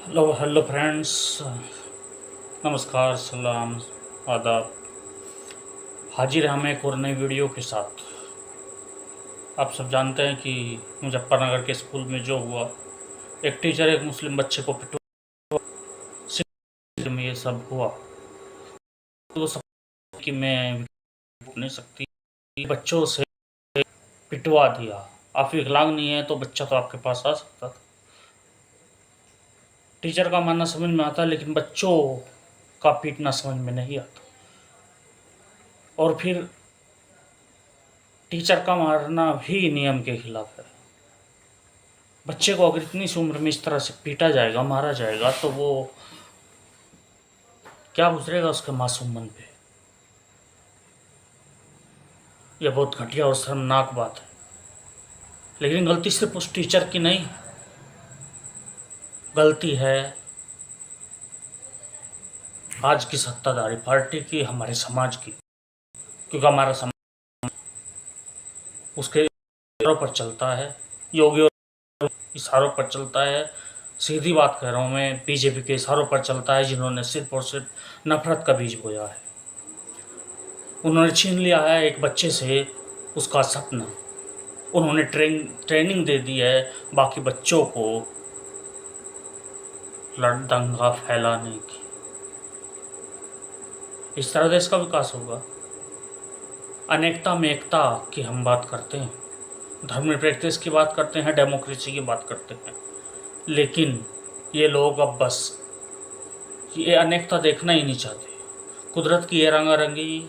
Hello hello friends. नमस्कार, सलाम, आदाब। हाजिर हैं हम एक और नई वीडियो के साथ। आप सब जानते हैं कि मुजफ्फरनगर के स्कूल में जो हुआ, एक टीचर एक मुस्लिम बच्चे को पिटवा, में ये सब हुआ। तो सब कि मैं बोल नहीं सकती, बच्चों से पिटवा दिया। आप विकलांग नहीं है तो बच्चा तो आपके पास आ सकता था। टीचर का मानना समझ में आता, लेकिन बच्चों का पीटना समझ में नहीं आता। और फिर टीचर का मारना भी नियम के खिलाफ है। बच्चे को अगर इतनी सी उम्र में इस तरह से पीटा जाएगा, मारा जाएगा, तो वो क्या गुजरेगा उसके मासूम मन पे। यह बहुत घटिया और शर्मनाक बात है। लेकिन गलती सिर्फ उस टीचर की नहीं, गलती है आज की सत्ताधारी पार्टी की, हमारे समाज की। क्योंकि हमारा समाज उसके इशारों पर चलता है, योगी और इशारों पर चलता है। सीधी बात कह रहा हूँ मैं, बीजेपी के इशारों पर चलता है, जिन्होंने सिर्फ और सिर्फ नफरत का बीज बोया है। उन्होंने छीन लिया है एक बच्चे से उसका सपना। उन्होंने ट्रेनिंग दे दी है बाकी बच्चों को दंगा फैलाने की। इस तरह देश का विकास होगा। अनेकता में एकता की हम बात करते हैं, धर्मनिरपेक्षता की बात करते हैं, डेमोक्रेसी की बात करते हैं, लेकिन ये लोग अब बस ये अनेकता देखना ही नहीं चाहते। कुदरत की ये रंगारंगी,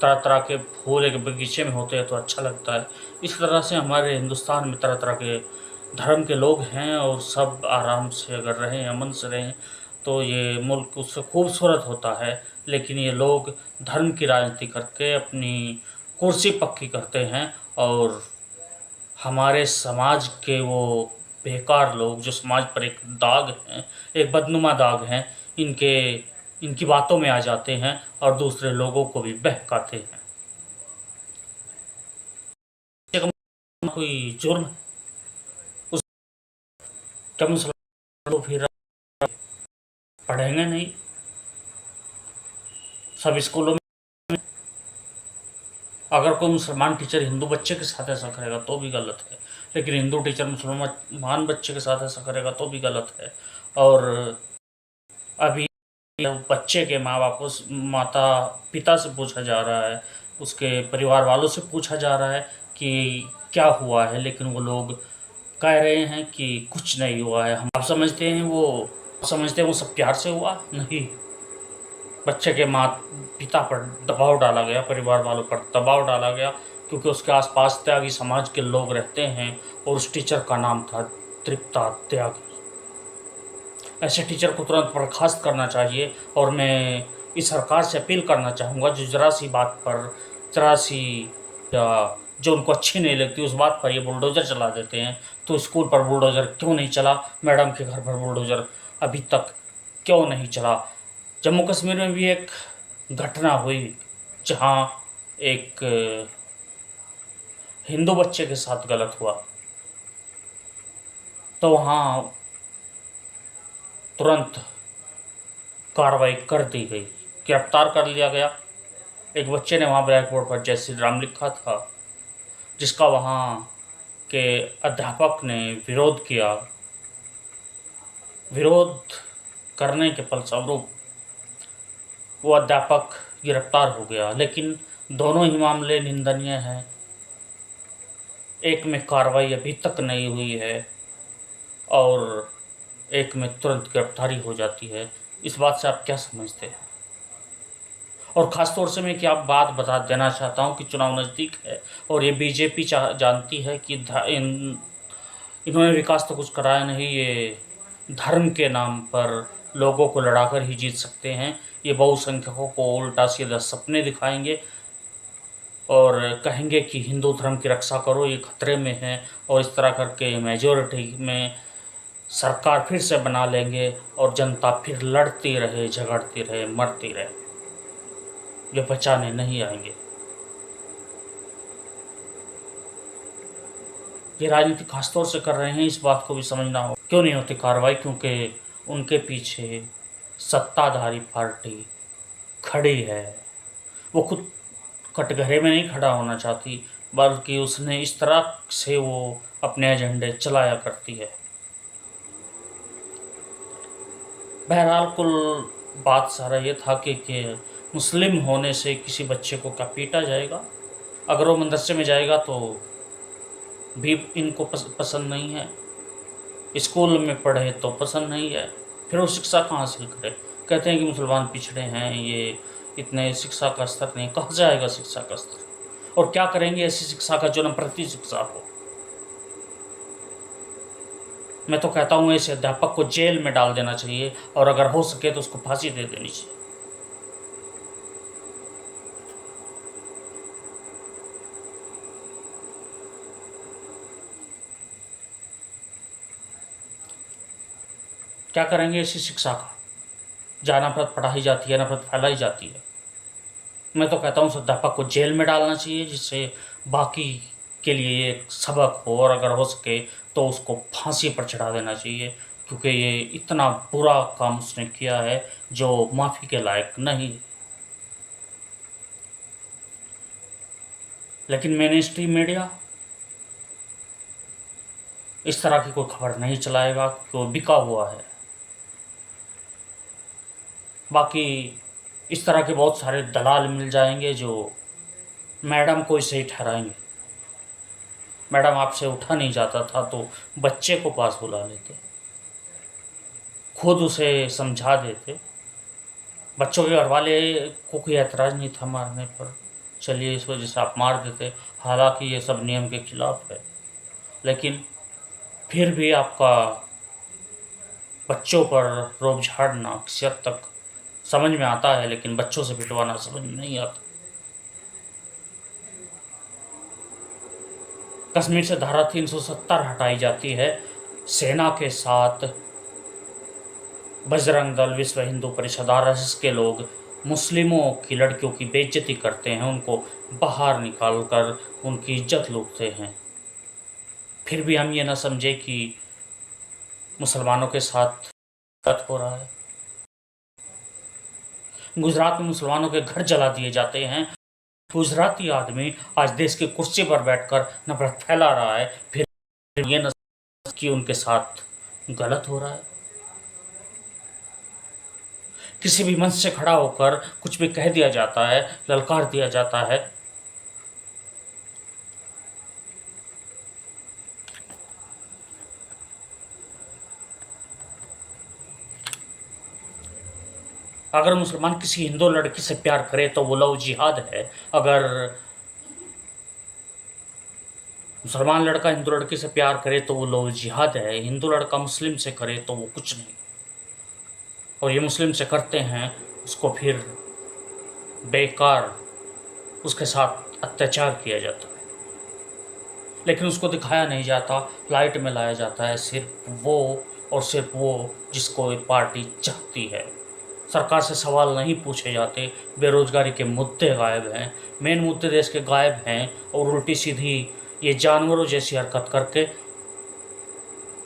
तरह तरह के फूल एक बगीचे में होते हैं तो अच्छा लगता है। इस तरह से हमारे हिंदुस्तान में तरह तरह के धर्म के लोग हैं, और सब आराम से अगर रहें, अमन से रहें, तो ये मुल्क उससे खूबसूरत होता है। लेकिन ये लोग धर्म की राजनीति करके अपनी कुर्सी पक्की करते हैं, और हमारे समाज के वो बेकार लोग जो समाज पर एक दाग हैं, एक बदनुमा दाग हैं, इनके इनकी बातों में आ जाते हैं और दूसरे लोगों को भी बहकाते हैं। कोई जुर्म है उस, क्या मुसलमान लोग फिर पढ़ेंगे नहीं? सब स्कूलों में अगर कोई मुसलमान टीचर हिंदू बच्चे के साथ ऐसा करेगा तो भी गलत है, लेकिन हिंदू टीचर मुसलमान बच्चे के साथ ऐसा करेगा तो भी गलत है। और अभी बच्चे के माँ बाप माता पिता से पूछा जा रहा है, उसके परिवार वालों से पूछा जा रहा है कि क्या हुआ है, लेकिन वो लोग कह रहे हैं कि कुछ नहीं हुआ है। हम आप समझते हैं वो सब प्यार से हुआ नहीं। बच्चे के माँ पिता पर दबाव डाला गया, परिवार वालों पर दबाव डाला गया, क्योंकि उसके आसपास त्यागी समाज के लोग रहते हैं, और उस टीचर का नाम था तृप्ता त्यागी। ऐसे टीचर को तुरंत बर्खास्त करना चाहिए। और मैं इस सरकार से अपील करना चाहूँगा, जो ज़रा सी बात पर, ज़रा सी जो उनको अच्छी नहीं लगती उस बात पर ये बुलडोज़र चला देते हैं। तो स्कूल पर बुलडोज़र क्यों नहीं चला? मैडम के घर पर बुलडोज़र अभी तक क्यों नहीं चला? जम्मू कश्मीर में भी एक घटना हुई, जहाँ एक हिंदू बच्चे के साथ गलत हुआ, तो वहाँ तुरंत कार्रवाई कर दी गई, गिरफ्तार कर लिया गया। एक बच्चे ने वहाँ ब्लैक बोर्ड पर जय श्री राम लिखा था, जिसका वहाँ के अध्यापक ने विरोध किया। विरोध करने के फलस्वरूप वो अध्यापक गिरफ्तार हो गया। लेकिन दोनों ही मामले निंदनीय हैं। एक में कार्रवाई अभी तक नहीं हुई है, और एक में तुरंत गिरफ्तारी हो जाती है। इस बात से आप क्या समझते हैं? और ख़ास तौर से मैं क्या बात बता देना चाहता हूँ कि चुनाव नज़दीक है, और ये बीजेपी जानती है कि इन्होंने विकास तो कुछ कराया नहीं, ये धर्म के नाम पर लोगों को लड़ाकर ही जीत सकते हैं। ये बहुसंख्यकों को उल्टा सीधा सपने दिखाएंगे और कहेंगे कि हिंदू धर्म की रक्षा करो, ये खतरे में है, और इस तरह करके मेजॉरिटी में सरकार फिर से बना लेंगे, और जनता फिर लड़ती रहे, झगड़ती रहे, मरती रहे। ये बचाने नहीं आएंगे। ये राजनीति खासतौर से कर रहे हैं, इस बात को भी समझना हो। क्यों नहीं होती कार्रवाई? क्योंकि उनके पीछे सत्ताधारी पार्टी खड़ी है। वो खुद कटघरे में नहीं खड़ा होना चाहती, बल्कि उसने इस तरह से वो अपने एजेंडे चलाया करती है। बहरहाल कुल बात सारा ये था कि मुस्लिम होने से किसी बच्चे को क्या पीटा जाएगा? अगर वो मदरसे में जाएगा तो भी इनको पसंद नहीं है, स्कूल में पढ़े तो पसंद नहीं है, फिर वो शिक्षा कहाँ हासिल करे? कहते हैं कि मुसलमान पिछड़े हैं, ये इतने शिक्षा का स्तर नहीं, कहाँ जाएगा शिक्षा का स्तर? और क्या करेंगे ऐसी शिक्षा का जो न प्रति शिक्षा हो? मैं तो कहता हूँ ऐसे अध्यापक को जेल में डाल देना चाहिए, और अगर हो सके तो उसको फांसी दे देनी चाहिए। क्या करेंगे ऐसी शिक्षा का जहाँ नफरत पढ़ाई जाती है, नफरत फैलाई जाती है? मैं तो कहता हूँ उस अध्यापक को जेल में डालना चाहिए, जिससे बाकी के लिए एक सबक हो, और अगर हो सके तो उसको फांसी पर चढ़ा देना चाहिए, क्योंकि ये इतना बुरा काम उसने किया है जो माफ़ी के लायक नहीं। लेकिन मेन स्ट्रीम मीडिया इस तरह की कोई खबर नहीं चलाएगा, क्योंकि वो बिका हुआ है। बाकी इस तरह के बहुत सारे दलाल मिल जाएंगे जो मैडम को इसे ही ठहराएंगे। मैडम आपसे उठा नहीं जाता था तो बच्चे को पास बुला लेते, खुद उसे समझा देते। बच्चों के घर वाले को कोई ऐतराज़ नहीं था मारने पर, चलिए इस वजह से आप मार देते, हालांकि ये सब नियम के खिलाफ है। लेकिन फिर भी आपका बच्चों पर रोब झाड़ना किसी हद तक समझ में आता है, लेकिन बच्चों से पिटवाना समझ में नहीं आता। कश्मीर से धारा 370 हटाई जाती है, सेना के साथ बजरंग दल, विश्व हिंदू परिषद, आरएसएस के लोग मुस्लिमों की लड़कियों की बेइज्जती करते हैं, उनको बाहर निकाल कर उनकी इज्जत लूटते हैं। फिर भी हम ये ना समझे कि मुसलमानों के साथ गलत हो रहा है। गुजरात में मुसलमानों के घर जला दिए जाते हैं। गुजराती आदमी आज देश की कुर्सी पर बैठकर नफरत फैला रहा है, फिर ये न कि उनके साथ गलत हो रहा है। किसी भी मंच से खड़ा होकर कुछ भी कह दिया जाता है, ललकार दिया जाता है। अगर मुसलमान किसी हिंदू लड़की से प्यार करे तो वो लव जिहाद है। अगर मुसलमान लड़का हिंदू लड़की से प्यार करे तो वो लव जिहाद है। हिंदू लड़का मुस्लिम से करे तो वो कुछ नहीं। और ये मुस्लिम से करते हैं, उसको फिर बेकार उसके साथ अत्याचार किया जाता है, लेकिन उसको दिखाया नहीं जाता, लाइट में लाया जाता है सिर्फ वो, और सिर्फ वो जिसको ये पार्टी चाहती है। सरकार से सवाल नहीं पूछे जाते, बेरोजगारी के मुद्दे गायब हैं, मेन मुद्दे देश के गायब हैं, और उल्टी सीधी ये जानवरों जैसी हरकत करके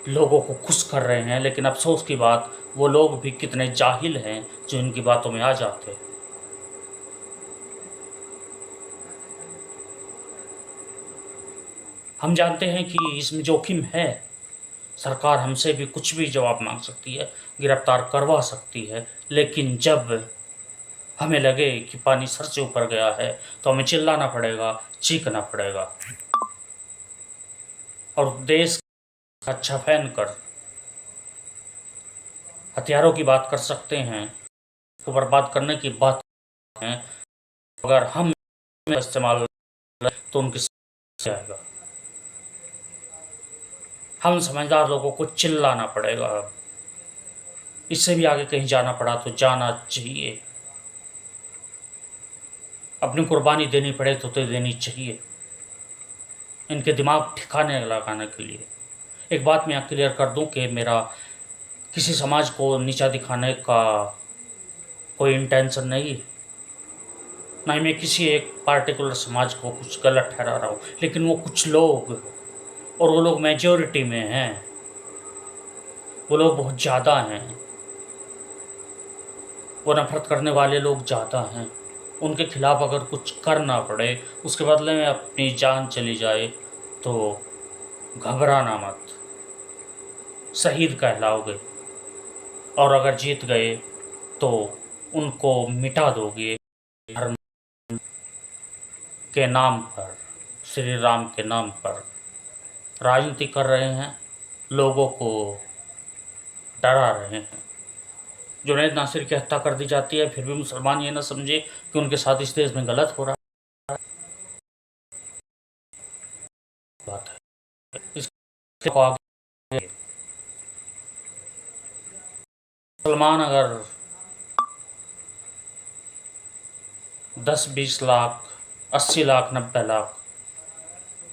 लोगों को खुश कर रहे हैं। लेकिन अफसोस की बात, वो लोग भी कितने जाहिल हैं जो इनकी बातों में आ जाते हैं। हम जानते हैं कि इसमें जोखिम है, सरकार हमसे भी कुछ भी जवाब मांग सकती है, गिरफ्तार करवा सकती है, लेकिन जब हमें लगे कि पानी सर से ऊपर गया है तो हमें चिल्लाना पड़ेगा, चीखना पड़ेगा, और देश का अच्छा फैन कर हथियारों की बात कर सकते हैं, तो बर्बाद करने की बात है। अगर हम इस्तेमाल तो उनकी से आएगा। हम समझदार लोगों को चिल्लाना पड़ेगा। इससे भी आगे कहीं जाना पड़ा तो जाना चाहिए, अपनी कुर्बानी देनी पड़े तो देनी चाहिए, इनके दिमाग ठिकाने लगाने के लिए। एक बात मैं क्लियर कर दूं कि मेरा किसी समाज को नीचा दिखाने का कोई इंटेंशन नहीं है, ना ही मैं किसी एक पार्टिकुलर समाज को कुछ गलत ठहरा रहा हूँ। लेकिन वो कुछ लोग, और वो लोग मेजॉरिटी में हैं, वो लोग बहुत ज़्यादा हैं, वो नफरत करने वाले लोग ज़्यादा हैं। उनके खिलाफ़ अगर कुछ करना पड़े, उसके बदले में अपनी जान चली जाए, तो घबराना मत, शहीद कहलाओगे। और अगर जीत गए तो उनको मिटा दोगे धर्म के नाम पर, श्री राम के नाम पर। राजनीति कर रहे हैं, लोगों को डरा रहे हैं। जुनैद नासिर की हत्या कर दी जाती है, फिर भी मुसलमान ये ना समझे कि उनके साथ इस देश में गलत हो रहा बात है। इसके आगे मुसलमान अगर 10-20 लाख, 80 लाख, 90 लाख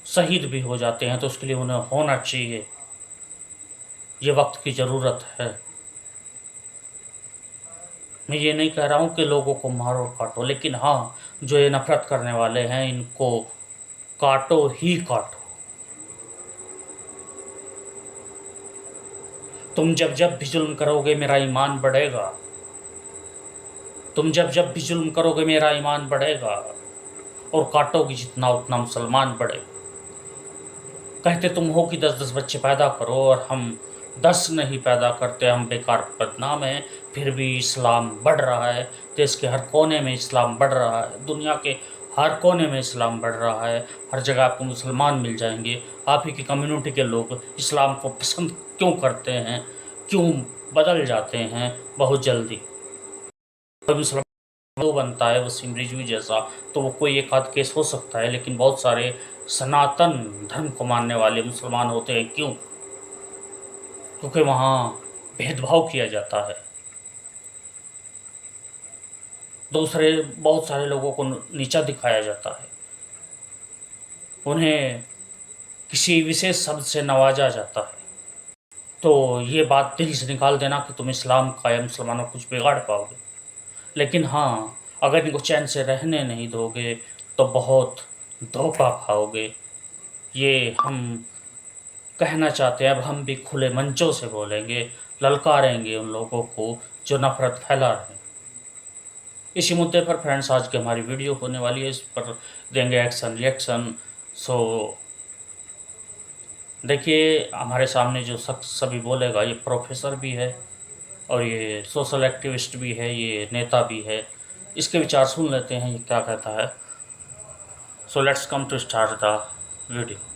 शहीद भी हो जाते हैं, तो उसके लिए उन्हें होना चाहिए। ये वक्त की ज़रूरत है। मैं ये नहीं कह रहा हूँ कि लोगों को मारो काटो, लेकिन हाँ, जो ये नफरत करने वाले हैं इनको काटो ही काटो। तुम जब जब भी जुल्म करोगे मेरा ईमान बढ़ेगा। तुम जब जब भी जुल्म करोगे मेरा ईमान बढ़ेगा, और काटोगे जितना उतना मुसलमान बढ़ेगा। कहते तुम हो कि 10-10 बच्चे पैदा करो, और हम 10 नहीं पैदा करते, हम बेकार बदनाम हैं। फिर भी इस्लाम बढ़ रहा है, देश के हर कोने में इस्लाम बढ़ रहा है, दुनिया के हर कोने में इस्लाम बढ़ रहा है। हर जगह आपको मुसलमान मिल जाएंगे। आप ही की कम्युनिटी के लोग इस्लाम को पसंद क्यों करते हैं, क्यों बदल जाते हैं बहुत जल्दी। मुसलमान वो बनता है वसीम रिजवी जैसा, तो वो कोई एक आध केस हो सकता है, लेकिन बहुत सारे सनातन धर्म को मानने वाले मुसलमान होते हैं। क्यों? क्योंकि वहाँ भेदभाव किया जाता है। दूसरे बहुत सारे लोगों को नीचा दिखाया जाता है, उन्हें किसी विशेष शब्द से नवाजा जाता है। तो ये बात दिल से निकाल देना कि तुम इस्लाम का या मुसलमानों को कुछ बिगाड़ पाओगे। लेकिन हाँ, अगर इनको चैन से रहने नहीं दोगे तो बहुत धोखा खाओगे। ये हम कहना चाहते हैं। अब हम भी खुले मंचों से बोलेंगे, ललकारेंगे उन लोगों को जो नफ़रत फैला रहे हैं। इसी मुद्दे पर फ्रेंड्स आज की हमारी वीडियो होने वाली है, इस पर देंगे एक्शन रिएक्शन। सो देखिए, हमारे सामने जो शख्स सभी बोलेगा, ये प्रोफेसर भी है और ये सोशल एक्टिविस्ट भी है, ये नेता भी है। इसके विचार सुन लेते हैं ये क्या कहता है। So let's come to start the video.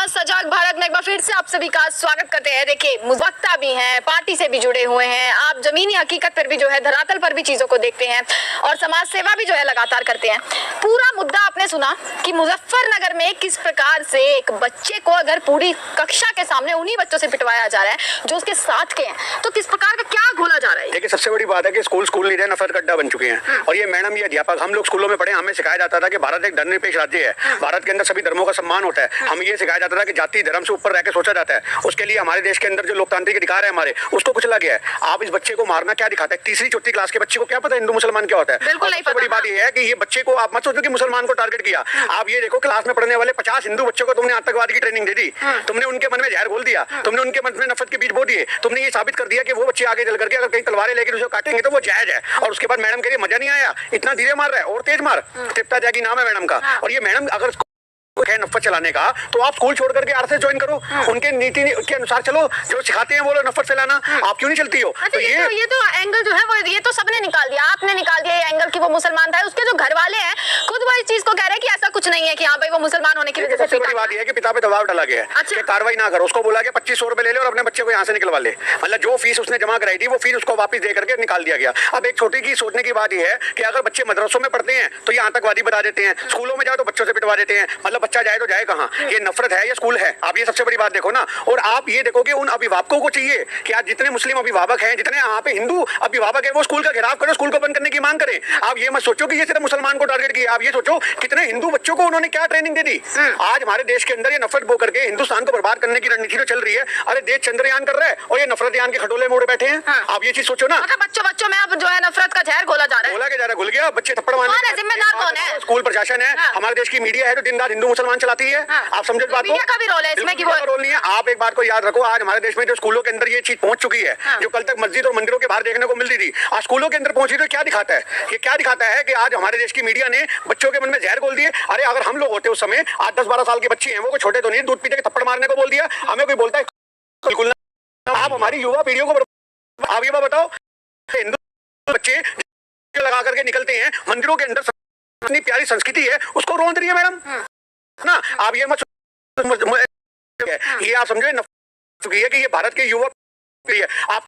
Sajag Bharat में एक बार फिर से आप सभी का स्वागत करते हैं। देखिए, वक्ता भी हैं, पार्टी से भी जुड़े हुए हैं, आप जमीनी हकीकत पर भी जो है, धरातल पर भी चीजों को देखते हैं और समाज सेवा भी जो है लगातार करते हैं। पूरा मुद्दा आपने सुना कि मुजफ्फरनगर में किस प्रकार से एक बच्चे को अगर पूरी कक्षा के सामने उन्हीं बच्चों से पिटवाया जा रहा है जो उसके साथ के हैं, तो किस प्रकार का क्या घोला जा रहा है। देखिए, सबसे बड़ी बात है कि स्कूल नहीं रहे, नफरत का अड्डा बन चुके हैं। और ये मैडम, ये अध्यापक, हम लोग स्कूलों में पढ़े, हमें सिखाया जाता था कि भारत एक धर्मनिरपेक्ष राज्य है, भारत के अंदर सभी धर्मों का सम्मान होता है। हमें ये सिखाया जाता था कि जाति धर्म से ऊपर रहकर सोचा जाता है। उसके लिए हमारे देश के अंदर जो लोकतांत्रिक अधिकार है हमारे, उसको कुचला गया है। आप इस बच्चे को मारना क्या दिखाता है? तीसरी चौथी क्लास के बच्चे को क्या पता हिंदू मुसलमान क्या होता है? बिल्कुल नहीं पता। बड़ी बात यह है कि ये बच्चे को आप मत सोचो कि मुसलमान को टारगेट किया। आप ये देखो, क्लास में पढ़ने वाले 50 हिंदू बच्चों को तुमने आतंकवाद की ट्रेनिंग दे दी, तुमने उनके मन में जहर घोल दिया, तुमने उनके मन में नफरत के बीज बो दिए। तुमने ये साबित कर दिया कि वो बच्चे आगे चल करके अगर कहीं तलवारें लेकर उसे काटेंगे तो वो जायज है। और उसके बाद मैडम कह रही मजा नहीं आया, इतना धीरे मार रहा है, और तेज मार। तृप्ता त्यागी नाम है मैडम का। और ये मैडम अगर है नफरत चलाने का, तो आप स्कूल छोड़ करके आरएसएस ज्वाइन करो, उनके नीति के अनुसार चलो, जो सिखाते हैं वो लोग नफरत फैलाना। आप क्यों नहीं चलती हो? तो ये तो एंगल जो है वो ये तो सबने निकाल दिया, आपने निकाल दिया ये एंगल कि वो मुसलमान था। उसके जो घर वाले हैं खुद वो इस चीज को कह रहे हैं कि ऐसा कुछ नहीं है कि हाँ भाई वो मुसलमान होने की वजह से। सबसे बड़ी बात यह है कि पिता पे दबाव डाला गया है कि कार्रवाई ना करो। उसको बोला गया 2500 रुपए ले ले और अपने बच्चे को यहाँ से निकलवा ले। मतलब जो फीस उसने जमा कराई थी वो फीस उसको वापस दे करके निकाल दिया गया। अब एक छोटी की सोचने की बात यह है कि अगर बच्चे मदरसों में पढ़ते हैं तो ये आतंकवादी बता देते हैं, स्कूलों में जाओ तो बच्चों से पिटवा देते हैं। मतलब बच्चा जाए तो जाए कहाँ? ये नफरत है या स्कूल है? आप ये सबसे बड़ी बात देखो ना। और आप ये देखो कि उन अभिभावकों को चाहिए कि आज जितने मुस्लिम अभिभावक हैं, जितने यहाँ पे हिंदू अभिभावक हैं, वो स्कूल का घेराव करो, स्कूल को बंद करने की मांग करें। आप ये मत सोचो कि ये सिर्फ मुसलमान को टारगेट किया। आप ये सोचो कितने हिंदू बच्चों को उन्होंने क्या ट्रेनिंग दे दी। आज हमारे देश के अंदर ये नफरत बो करके हिंदुस्तान को बर्बाद करने की रणनीति तो चल रही है। अरे देश चंद्रयान कर रहा है और ये नफरत यान के खटोले मोड़ बैठे हैं। आप ये चीज सोचो ना। बच्चों में अब जो है नफरत का जहर घोला जा रहा है। घुल गया, बच्चे थप्पड़ मारने। जिम्मेदार कौन है? स्कूल प्रशासन है, हमारे देश की मीडिया है जो दिन रात हिंदू मुसलमान चलाती है। आप समझे बात को? मीडिया का भी रोल है इसमें कि वो रोल नहीं है। आप एक बात को याद रखो, आज हमारे देश में जो स्कूलों के अंदर ये चीज पहुंच चुकी है, जो कल तक मस्जिद और मंदिरों के बाहर देखने को मिलती थी, आज स्कूलों के अंदर पहुंची। तो क्या दिखाता है ये? क्या दिखाता है कि आज हमारे देश की मीडिया ने बच्चों के मन में जहर घोल दिए। अरे अगर हम लोग होते उस समय, आज 10-12 साल के बच्चे हैं, वो कोई छोटे तो नहीं, दूध पीते के थप्पड़ मारने को बोल दिया, हमें कोई बोलता है बिल्कुल ना। आप हमारी युवा पीढ़ियों को, आप ये बताओ, हिंदू बच्चे लगा करके निकलते हैं मंदिरों के अंदर, इतनी प्यारी संस्कृति है उसको रोक रही है मैडम ना। आप ये मत ये आप समझे चुकी है कि ये भारत के युवा पीढ़ी है। आप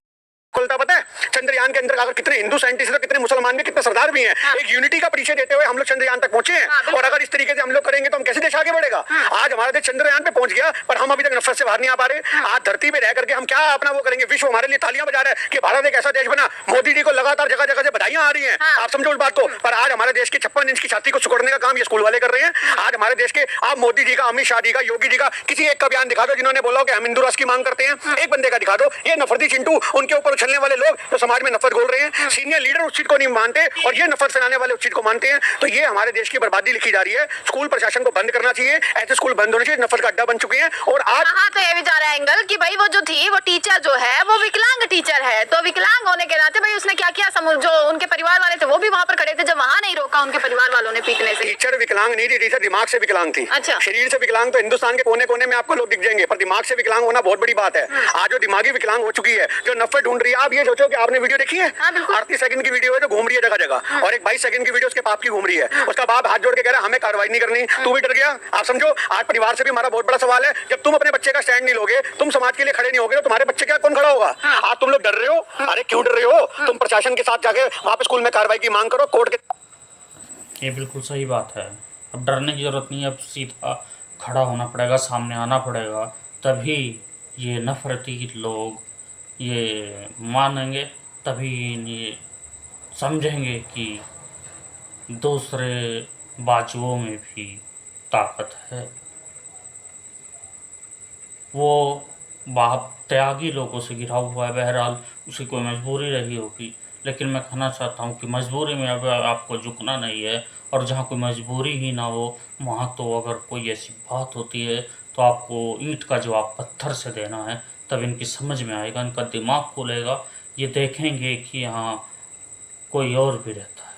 पता है चंद्रयान के अंदर अगर कितने हिंदू साइंटिस्ट है, कितने मुसलमान भी, कितने सरदार भी हैं, एक यूनिटी का परिचय देते हुए हम लोग चंद्रयान तक पहुंचे हैं। और अगर इस तरीके से हम लोग करेंगे तो हम कैसे देश आगे बढ़ेगा? आज हमारा देश चंद्रयान पे पहुंच गया, पर हम अभी तक नफरत से बाहर नहीं आ पा रहे। आज धरती पे रह करके हम क्या अपना वो करेंगे? विश्व हमारे लिए तालियां बजा रहा है कि भारत एक ऐसा देश बना। मोदी जी को लगातार जगह जगह से बधाइयां आ रही हैं, आप समझो उस बात को। पर आज हमारे देश की 56 इंच की छाती को सुकड़ने का काम ये स्कूल वाले कर रहे हैं। आज हमारे देश के आप मोदी जी का, अमित शाह जी का, योगी जी का किसी एक का बयान दिखा दो जिन्होंने बोला कि हम हिंदू राष्ट्र की मांग करते हैं। एक बंदे का दिखा दो। ये नफरती चिंटू, उनके ऊपर उछलने वाले लोग समाज में नफरत घोल रहे हैं। सीनियर लीडर उस चीज को नहीं मानते और ये नफरत फैलाने वाले उस चीज को मानते हैं। तो ये हमारे देश की बर्बादी लिखी जा रही है। स्कूल प्रशासन को बंद करना चाहिए, ऐसे स्कूल बंद होने चाहिए, नफरत का अड्डा बन चुके हैं। और आज हाँ, तो ये भी जा रहा है एंगल कि भाई वो जो थी, वो टीचर जो है वो विकलांग टीचर है, तो विकलांग होने के नाते भाई उसने क्या किया, जो उनके परिवार वाले थे वो भी वहाँ पर खड़े थे, जब वहाँ नहीं रोका उनके परिवार वालों ने पीटने से। टीचर विकलांग नहीं थी, टीचर दिमाग से विकलांग थी। अच्छा। शरीर से विकलांग तो हिंदुस्तान के कोने कोने में आपको लोग दिख जाएंगे, पर दिमाग से विकलांग होना बहुत बड़ी बात है। आज जो दिमागी विकलांग हो चुकी है, जो नफरत ढूंढ रही है, आप ये सोचो कि आपने वीडियो देखी है, 38 सेकंड की वीडियो है जो घूम रही है जगह जगह, और एक 22 सेकंड की वीडियो उसके बाप की घूम रही है। उसका बाप हाथ जोड़ के कह रहा है हमें कार्रवाई नहीं करनी, तू भी डर गया। आप समझो आज परिवार से भी हमारा बहुत बड़ा सवाल है। जब तुम अपने बच्चे का स्टैंड नहीं लोगे, तुम समाज के लिए खड़े नहीं होगे, तो तुम्हारे बच्चे का कौन खड़ा होगा? आज तुम लोग डर रहे हो। अरे क्यों डर रहे हो? तुम प्रशासन के साथ जाके वहां पे स्कूल में कार्रवाई की मांग करो, कोर्ट के। ये बिल्कुल सही बात है। अब डरने की ज़रूरत नहीं है, अब सीधा खड़ा होना पड़ेगा, सामने आना पड़ेगा, तभी ये नफरती लोग ये मानेंगे, तभी ये समझेंगे कि दूसरे बाजुओं में भी ताकत है। वो बाप त्यागी लोगों से घिरा हुआ है, बहरहाल उसी कोई मजबूरी रही होगी, लेकिन मैं कहना चाहता हूँ कि मजबूरी में अब आपको झुकना नहीं है। और जहाँ कोई मजबूरी ही ना हो, वहाँ तो अगर कोई ऐसी बात होती है तो आपको ईंट का जवाब पत्थर से देना है, तब इनकी समझ में आएगा, इनका दिमाग खुलेगा, ये देखेंगे कि यहाँ कोई और भी रहता है।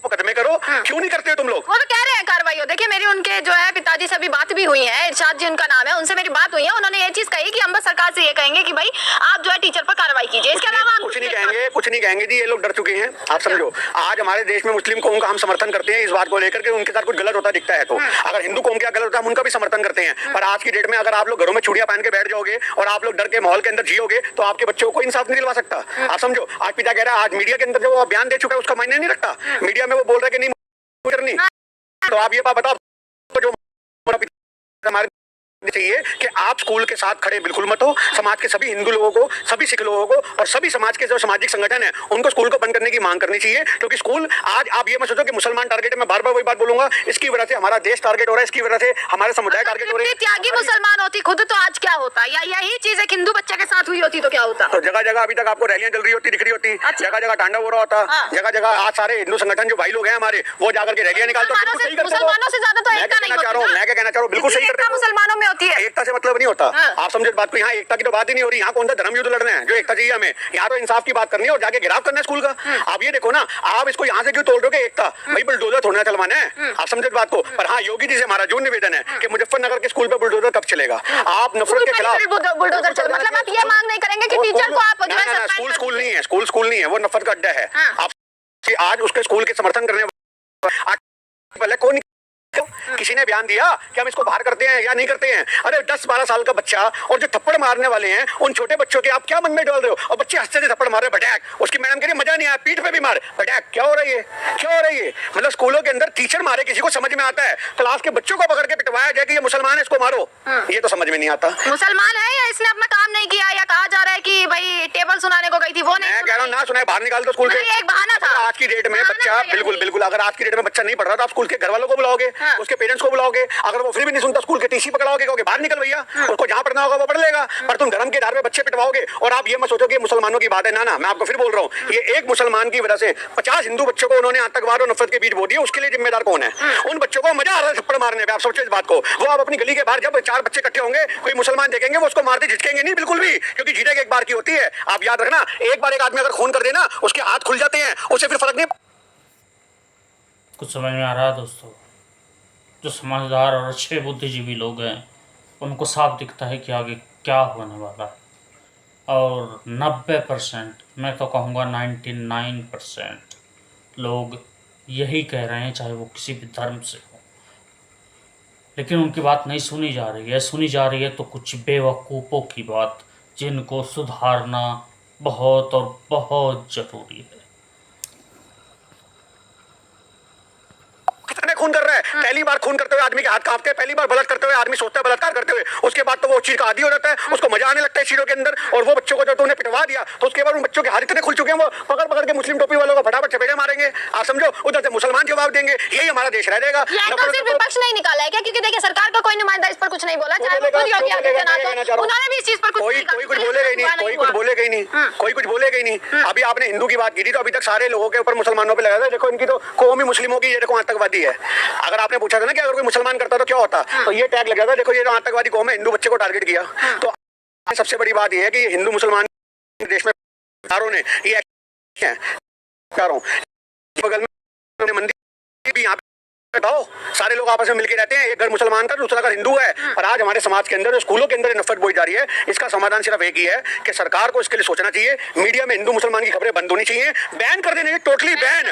मुकदमे करो, क्यों नहीं करते हो तुम लोग? वो तो कह रहे हैं कार्रवाई हो। देखिए मेरी उनके जो है पिताजी से भी बात भी हुई है, इरशाद जी उनका नाम है, उनसे मेरी बात हुई है। उन्होंने ये चीज कही कि हम बस सरकार से ये कहेंगे कि भाई आप जो है टीचर पर कार्रवाई कीजिए, इसके अलावा हम कुछ नहीं कहेंगे, कुछ नहीं कहेंगे जी। ये लोग डर चुके हैं। आप समझो आज हमारे देश में मुस्लिम कौम का हम समर्थन करते हैं इस बात को लेकर के उनके साथ कुछ गलत होता दिखता है, तो अगर हिंदू कौम क्या गलत होता है हम उनका भी समर्थन करते हैं। पर आज की डेट में अगर आप लोग घरों में चूड़ियां पहन के बैठ जाओगे और आप लोग डर के माहौल के अंदर जियोगे, तो आपके बच्चों को इंसाफ नहीं दिलवा सकता। आप समझो आज पिता कह रहा है, आज मीडिया के अंदर जो वो बयान दे चुका है उसका मायने नहीं रखता। मीडिया में वो बोल रहा है कि नहीं करनी, तो आप ये बात बताओ जो हमारे चाहिए कि आप स्कूल के साथ खड़े बिल्कुल मत हो। समाज के सभी हिंदू लोगों को, सभी सिख लोगों को और सभी समाज के जो सामाजिक संगठन है उनको स्कूल को बंद करने की मांग करनी चाहिए। क्योंकि स्कूल आज आप ये मत सोचो कि मुसलमान टारगेट है, मैं बार बार वही बात बोलूंगा, इसकी वजह से हमारा देश टारगेट हो रहा है, इसकी वजह से हमारे समुदाय टारगेट हो रहे हैं। त्यागी मुसलमान होती खुद तो आज क्या होता, या यही चीज एक हिंदू बच्चे के साथ हुई होती तो क्या होता? तो जगह जगह अभी तक आपको रैलियां चल रही होती दिख रही होती, जगह जगह तांडव हो रहा होता, जगह जगह आज सारे हिंदू संगठन जो भाई लोग हैं हमारे वो जाकर के रैलियां निकालते हैं। मुसलमानों से ज्यादा तो एकता नहीं होती। मैं क्या कहना चाह रहा हूँ, बिल्कुल सही करते हैं। मुसलमानों में होती है, एकता से मतलब नहीं होता। आप समझो बात को, यहाँ एकता की तो बात ही नहीं हो रही। यहाँ कौन सा धर्म युद्ध लड़ना है जो एकता चाहिए हमें? यहाँ तो इंसाफ की बात करनी है और जाके गिराव करना है स्कूल का। आप ये देखो ना, आप इसको यहाँ से क्यों तोड़ दोगे एकता? भाई बुलडोजर थोड़ा चलवाना है, आप समझो बात को। पर हाँ, योगी जी से हमारा जो निवेदन है कि मुजफ्फरनगर के स्कूल पे बुलडोजर कब चलेगा? आप नफरत के खिलाफ बुलडोजर चल, मतलब आप ये मांग नहीं करेंगे कि टीचर को आप स्कूल नहीं है, स्कूल नहीं है, वो नफरत का अड्डा है। आप आज उसके स्कूल के समर्थन करने वाले कौन? किसी ने बयान दिया कि हम इसको बाहर करते हैं या नहीं करते हैं? अरे 10-12 साल का बच्चा और जो थप्पड़ मारने वाले हैं उन छोटे बच्चों के आप क्या मन में डाल रहे हो? और बच्चे हंसते से थप्पड़ मार रहे, बटैक। उसकी मैडम कह रही मजा नहीं आया, पीठ पे भी मार, बटैक। क्या हो रही है, क्या हो रही है? मतलब स्कूलों के अंदर टीचर मारे किसी को समझ में आता है, क्लास के बच्चों को पकड़ के पिटवाया जाए कि ये मुसलमान है इसको मारो, ये तो समझ में नहीं आता। मुसलमान है या इसने अपना काम नहीं किया, या कहा जा रहा है कि भाई टेबल सुनाने को गई थी वो नहीं? मैं कह रहा हूँ ना सुनाए, बाहर निकाल दो स्कूल से। एक बहाना था। आज की डेट में बच्चा बिल्कुल बिल्कुल अगर आज की डेट में बच्चा नहीं पढ़ रहा तो आप स्कूल के घर वालों को बुलाओगे, उसके पेरेंट्स को बुलाओगे, अगर वो फिर भी नहीं सुनता स्कूल के टीसी पकड़ाओगे, कहोगे बाहर निकल भैया, उसको जहां पढ़ना होगा वो पढ़ लेगा। पर तुम धर्म के आधार पे बच्चे पिटवाओगे और आप ये मत सोचो कि मुसलमानों की बात है। ना, मैं आपको फिर बोल रहा हूँ, ये एक मुसलमान की वजह से 50 हिंदू बच्चों को उन्होंने आतंकवाद और नफरत के बीच बो दिया, उसके लिए जिम्मेदार कौन है? उन बच्चों को मजा आ रहा है थप्पड़ मारने पे। आप सोचो इस बात को। वो आप अपनी गली के बाहर जब 4 बच्चे इकट्ठे होंगे, कोई मुसलमान देखेंगे, वो उसको मारते झिझकेंगे नहीं बिल्कुल भी, क्योंकि झिझक एक बार की होती है। आप याद रखना, एक बार एक आदमी अगर खून कर देना, उसके हाथ खुल जाते हैं, उससे फिर फर्क नहीं। कुछ समझ में आ रहा है दोस्तों? जो समझदार और अच्छे बुद्धिजीवी लोग हैं उनको साफ दिखता है कि आगे क्या होने वाला है। और 90%, मैं तो कहूँगा 99% लोग यही कह रहे हैं, चाहे वो किसी भी धर्म से हो। लेकिन उनकी बात नहीं सुनी जा रही है। सुनी जा रही है तो कुछ बेवकूफ़ों की बात, जिनको सुधारना बहुत और बहुत ज़रूरी है। कितने खून कर रहा है? पहली बार खून करते हुए आदमी के हाथ कांपते हैं, पहली बार बलात्कार करते हुए आदमी सोचता है बलात्कार करते हुए, उसके बाद तो वो चीज का आदी हो जाता है, उसको मजा आने लगता है चीजों के अंदर। और वो बच्चों को जब तुमने पिटवा दिया तो उसके बाद उन बच्चों के हाथ इतने खुल चुके हैं, वो पकड़ पकड़ के मुस्लिम टोपी वालों को फटाफट चपेड़े मारेंगे। आप समझो, उधर से मुसलमान जवाब देंगे। यही हमारा देश रह जाएगा। विपक्ष नहीं निकाला है क्या? क्योंकि देखिए सरकार का कोई नुमाइंदा इस पर कुछ नहीं बोला, चाहे वो खुद योगी आदित्यनाथ हो, उन्होंने भी इस चीज पर कुछ कोई कुछ बोलेगा ही नहीं, कोई कुछ बोलेगा ही नहीं, कोई कुछ बोलेगा ही नहीं। अभी आपने हिंदू की बात की थी तो अभी तक सारे लोगों के ऊपर मुसलमानों पे लगा था। देखो इनकी तो कौम ही मुस्लिमों की, ये देखो आतंकवादी है। अगर आपने पूछा था ना कि अगर कोई मुसलमान करता तो क्या होता, तो ये टैग लग जाता, देखो ये जो आतंकवादी कौम है, हिंदू बच्चे को टारगेट किया। तो सबसे बड़ी बात ये है कि हिंदू मुसलमान देश में ने ये बगल में मंदिर भी यहाँ बताओ, सारे लोग आपस में मिलकर रहते हैं, एक घर मुसलमान का दूसरा घर हिंदू है। पर आज हमारे समाज के अंदर, स्कूलों के अंदर नफरत बोई जा रही है। इसका समाधान सिर्फ एक ही है कि सरकार को इसके लिए सोचना चाहिए। मीडिया में हिंदू मुसलमान की खबरें बंद होनी चाहिए, बैन कर देना चाहिए, टोटली बैन।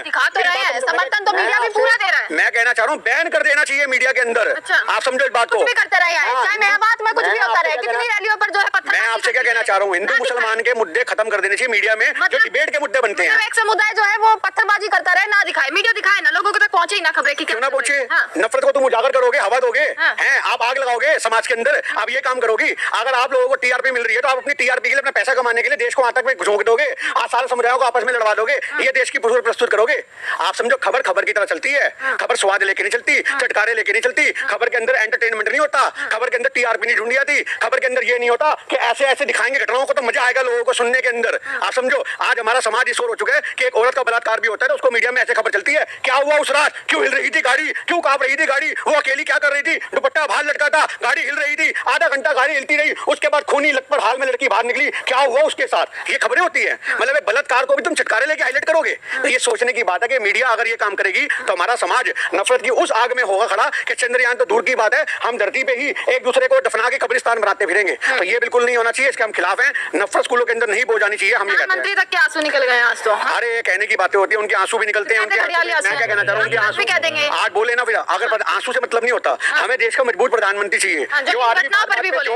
समर्थन तो मीडिया भी पूरा दे रहा है। मैं कहना चाह रहा हूँ बैन कर देना चाहिए मीडिया के अंदर। आप समझो इस बात को। कुछ भी करते रहे हैं, चाहे मेवात में कुछ भी होता रहे, कितनी रैलियों पर जो है पत्थर। मैं आपसे क्या कहना चाह रहा हूँ, हिंदू मुसलमान के मुद्दे खत्म कर देने चाहिए मीडिया में, जो डिबेट के मुद्दे बनते हैं। एक समुदाय जो है वो पत्थरबाजी करता रहे, ना दिखाए, मीडिया दिखाए ना, लोगों तक पहुंचे ही ना खबरें की। क्यों ना पहुंचे? नफरत को तुम उजागर करोगे, हवा दोगे, हैं आप आग लगाओगे समाज के अंदर। आप ये काम करोगी। अगर आप लोगों को टीआरपी मिल रही है तो आप अपनी टीआरपी के लिए, अपना पैसा कमाने के लिए देश को आतंक में झोंक दोगे, आज सारे समुदायों को आपस में लड़वा दोगे, ये देश की प्रस्तुत करोगे। आप समझो खबर खबर की तरह चलती है। खबर स्वाद लेके नहीं चलती, चटकारे लेके नहीं चलती। खबर के अंदर एंटरटेनमेंट नहीं होता, खबर के अंदर टीआरपी नहीं ढूंढी जाती, खबर के अंदर ये नहीं होता कि ऐसे ऐसे दिखाएंगे घटनाओं को तो मजा आएगा लोगों को सुनने के अंदर। आप समझो आज हमारा समाज इस ओर हो चुका है कि एक औरत का बलात्कार भी होता है तो उसको मीडिया में ऐसे खबर चलती है, क्या हुआ उस रात, क्यों हिल रही थी गाड़ी, क्यों कांप रही थी गाड़ी, वो अकेली क्या कर रही थी, दुपट्टा बाहर लटका था, गाड़ी हिल रही थी, आधा घंटा गाड़ी हिलती रही, उसके बाद खूनी लटपट हाल में लड़की बाहर निकली, क्या हुआ उसके साथ। ये खबरें होती है। मतलब एक बलात्कार को भी तुम चटकारे लेके हाईलाइट करोगे। तो ये सोचने की बात है कि मीडिया अगर ये काम करेगी तो हमारा समाज नफरत की उस आग में होगा खड़ा कि चंद्रयान तो दूर की बात है, हम धरती पे ही एक दूसरे को दफना के कब्रिस्तान बनाते फिरेंगे। तो ये बिल्कुल नहीं होना चाहिए, इसके हम खिलाफ हैं। नफरत स्कूलों के अंदर नहीं बो जानी चाहिए। हम ये कहते हैं। मंत्री तक के आंसू निकल गए आज तो। अरे कहने की बातें होती है, उनके आंसू भी निकलते हैं। मैं क्या कहना चाह रहा हूँ, उनके आंसू कह देंगे आज बोले ना, फिर अगर आंसू से मतलब नहीं होता। हमें देश का मजबूत प्रधानमंत्री चाहिए, जो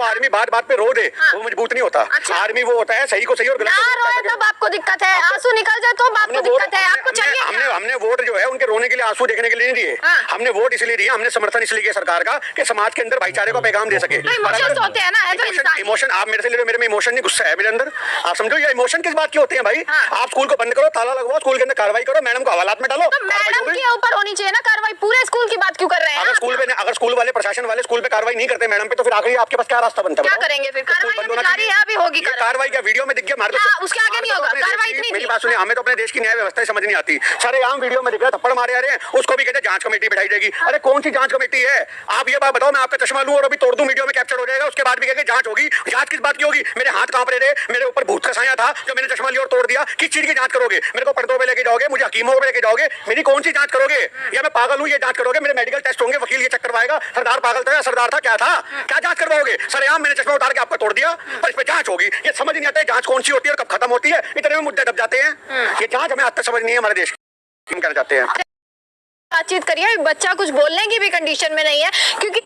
आर्मी बात बात पे रो दे, वो मजबूत नहीं होता। आर्मी वो होता है सही को सही और गलत तो बाप को दिक्कत है, आंसू निकल जाए तो बाप को दिक्कत है। आपको चाहिए हमने वोट जो है उनके रोने के लिए, आंसू देखने के लिए नहीं दिए। हमने वोट इसलिए दिया, हमने समर्थन इसलिए किया सरकार का कि समाज के अंदर भाईचारे को पैगाम दे सके। इमोशन आप मेरे से ले रहे हो, मेरे में इमोशन नहीं, गुस्सा है मेरे अंदर। आप समझो ये इमोशन किस बात के होते हैं भाई। आप स्कूल को बंद करो, ताला लगवाओ, स्कूल के अंदर कार्रवाई करो, मैडम को हवालात में डालो। मैडम के ऊपर होनी चाहिए ना कार्रवाई, पूरे स्कूल की बात क्यों कर रहे हैं? अगर स्कूल वाले प्रशासन वाले स्कूल पे कार्रवाई नहीं करते मैडम पे, तो फिर आखिर आपके पास क्या रास्ता बनता है? क्या करेंगे फिर? कार्रवाई क्या वीडियो में दिख गया, उसके आगे नहीं होगा कार्रवाई। मेरी बात सुनिए, हमें तो अपने देश की न्याय व्यवस्था समझ नहीं आती। सारे आम वीडियो में दिख रहा थप्पड़ मारे आ रहे हैं, उसको भी कहते जांच कमेटी बैठाई जाएगी। अरे कौन सी जांच कमेटी है? आप ये बात बताओ, मैं आपका चश्मा लूं और अभी तोड़ दूं, वीडियो में कैप्चर हो जाएगा, उसके बाद भी कहेंगे जांच होगी। जांच किस बात की होगी? मेरे हाथ कांप रहे थे, मेरे ऊपर भूत का साया था, जो मैंने चश्मा लिया और तोड़ दिया। किस चीज की जांच करोगे? मेरे को पर्दों पे लेके जाओगे, मुझे हकीमों पे लेके जाओगे, मेरी कौन सी जांच करोगे? या मैं पागल हूं ये जांच करोगे? मेरे मेडिकल टेस्ट होंगे, वकील ये चेक करवाएगा सरदार पागल था या सरदार था, क्या था, क्या जांच करवाओगे? सरेआम मैंने चश्मा उतार के आपका तोड़ दिया और इस पे जांच होगी। ये समझ नहीं आता है जांच कौन सी होती है और कब खत्म होती है। इतने में मुद्दे दब जाते हैं। ये जांच हमें आज तक समझ नहीं है हमारे देश की। हम कहना चाहते हैं बातचीत करिए, बच्चा कुछ बोलने की भी कंडीशन में नहीं है, क्योंकि